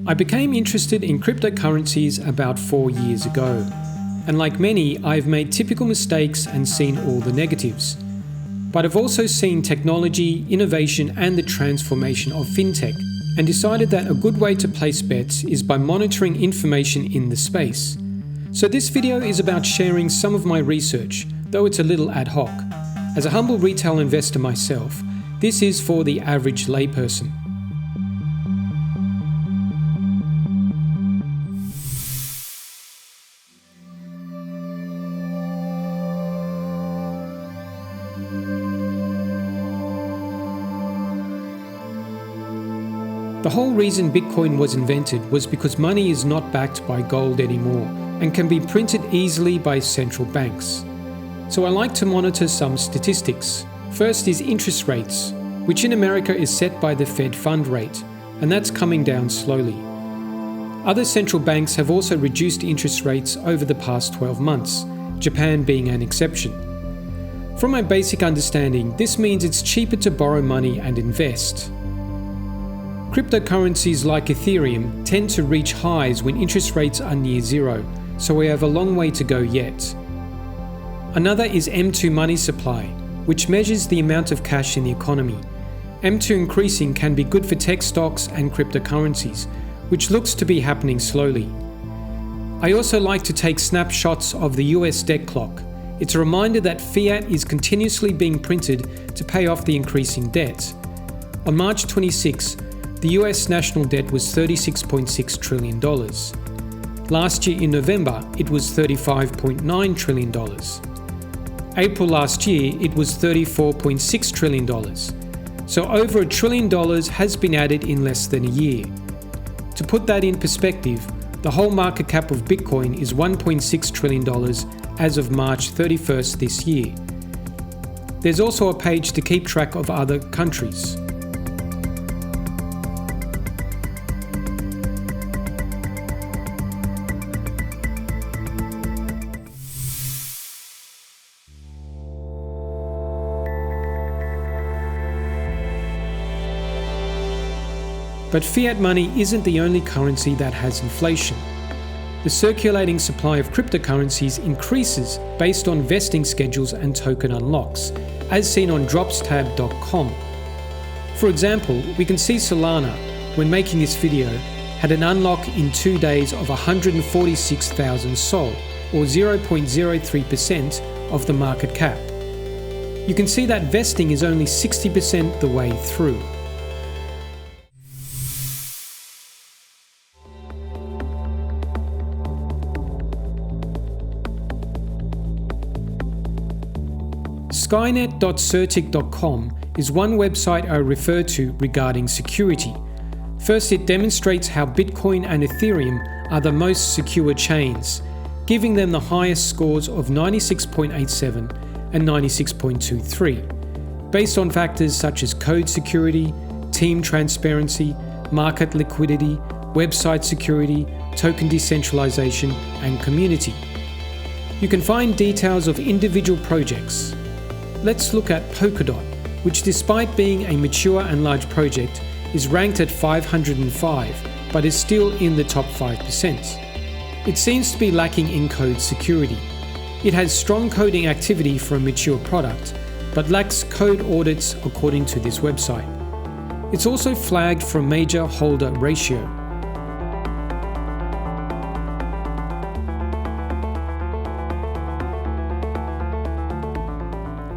I became interested in cryptocurrencies about 4 years ago. And like many, I've made typical mistakes and seen all the negatives. But I've also seen technology, innovation, and the transformation of fintech, and decided that a good way to place bets is by monitoring information in the space. So this video is about sharing some of my research, though it's a little ad hoc. As a humble retail investor myself, this is for the average layperson. The whole reason Bitcoin was invented was because money is not backed by gold anymore and can be printed easily by central banks. So I like to monitor some statistics. First is interest rates, which in America is set by the Fed fund rate, and that's coming down slowly. Other central banks have also reduced interest rates over the past 12 months, Japan being an exception. From my basic understanding, this means it's cheaper to borrow money and invest. Cryptocurrencies like Ethereum tend to reach highs when interest rates are near zero, so we have a long way to go yet. Another is M2 money supply, which measures the amount of cash in the economy. M2 increasing can be good for tech stocks and cryptocurrencies, which looks to be happening slowly. I also like to take snapshots of the US debt clock. It's a reminder that fiat is continuously being printed to pay off the increasing debt. On March 26, the US national debt was $36.6 trillion. Last year in November, it was $35.9 trillion. April last year, it was $34.6 trillion. So over $1 trillion has been added in less than a year. To put that in perspective, the whole market cap of Bitcoin is $1.6 trillion as of March 31st this year. There's also a page to keep track of other countries. But fiat money isn't the only currency that has inflation. The circulating supply of cryptocurrencies increases based on vesting schedules and token unlocks, as seen on dropstab.com. For example, we can see Solana, when making this video, had an unlock in 2 days of 146,000 SOL, or 0.03% of the market cap. You can see that vesting is only 60% the way through. Skynet.certic.com is one website I refer to regarding security. First, it demonstrates how Bitcoin and Ethereum are the most secure chains, giving them the highest scores of 96.87 and 96.23, based on factors such as code security, team transparency, market liquidity, website security, token decentralization, and community. You can find details of individual projects. Let's look at Polkadot, which despite being a mature and large project, is ranked at 505, but is still in the top 5%. It seems to be lacking in code security. It has strong coding activity for a mature product, but lacks code audits according to this website. It's also flagged for a major holder ratio.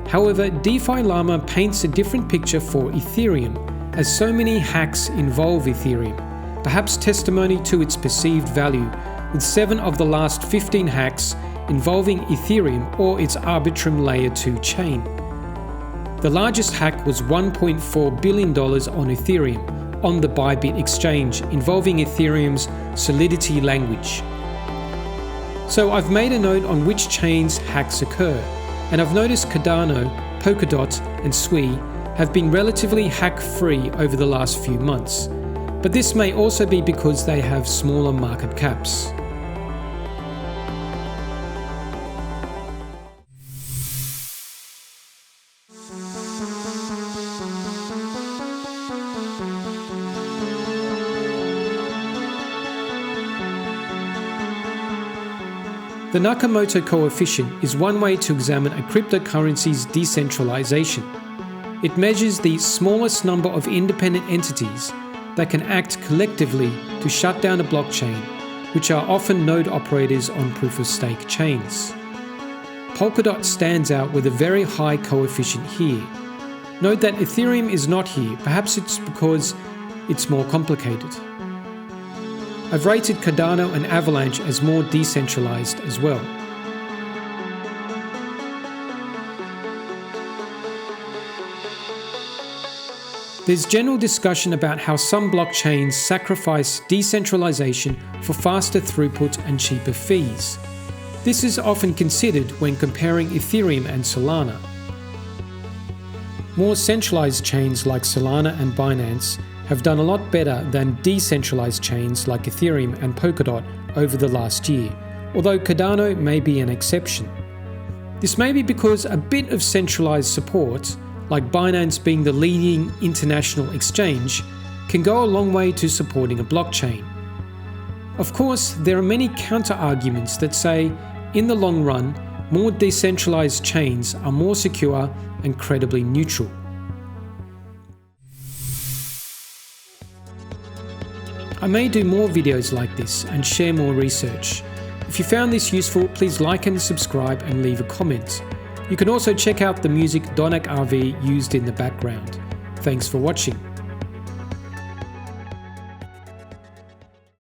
However, DeFi Llama paints a different picture for Ethereum, as so many hacks involve Ethereum, perhaps testimony to its perceived value, with 7 of the last 15 hacks involving Ethereum or its Arbitrum Layer 2 chain. The largest hack was $1.4 billion on Ethereum on the Bybit exchange, involving Ethereum's Solidity language. So I've made a note on which chains hacks occur, and I've noticed Cardano, Polkadot, and Sui have been relatively hack-free over the last few months, but this may also be because they have smaller market caps. The Nakamoto coefficient is one way to examine a cryptocurrency's decentralization. It measures the smallest number of independent entities that can act collectively to shut down a blockchain, which are often node operators on proof-of-stake chains. Polkadot stands out with a very high coefficient here. Note that Ethereum is not here, perhaps it's because it's more complicated. I've rated Cardano and Avalanche as more decentralized as well. There's general discussion about how some blockchains sacrifice decentralization for faster throughput and cheaper fees. This is often considered when comparing Ethereum and Solana. More centralized chains like Solana and Binance have done a lot better than decentralized chains like Ethereum and Polkadot over the last year, although Cardano may be an exception. This may be because a bit of centralized support, like Binance being the leading international exchange, can go a long way to supporting a blockchain. Of course, there are many counter-arguments that say, in the long run, more decentralized chains are more secure and credibly neutral. I may do more videos like this and share more research. If you found this useful, please like and subscribe and leave a comment. You can also check out the music Donak RV used in the background. Thanks for watching.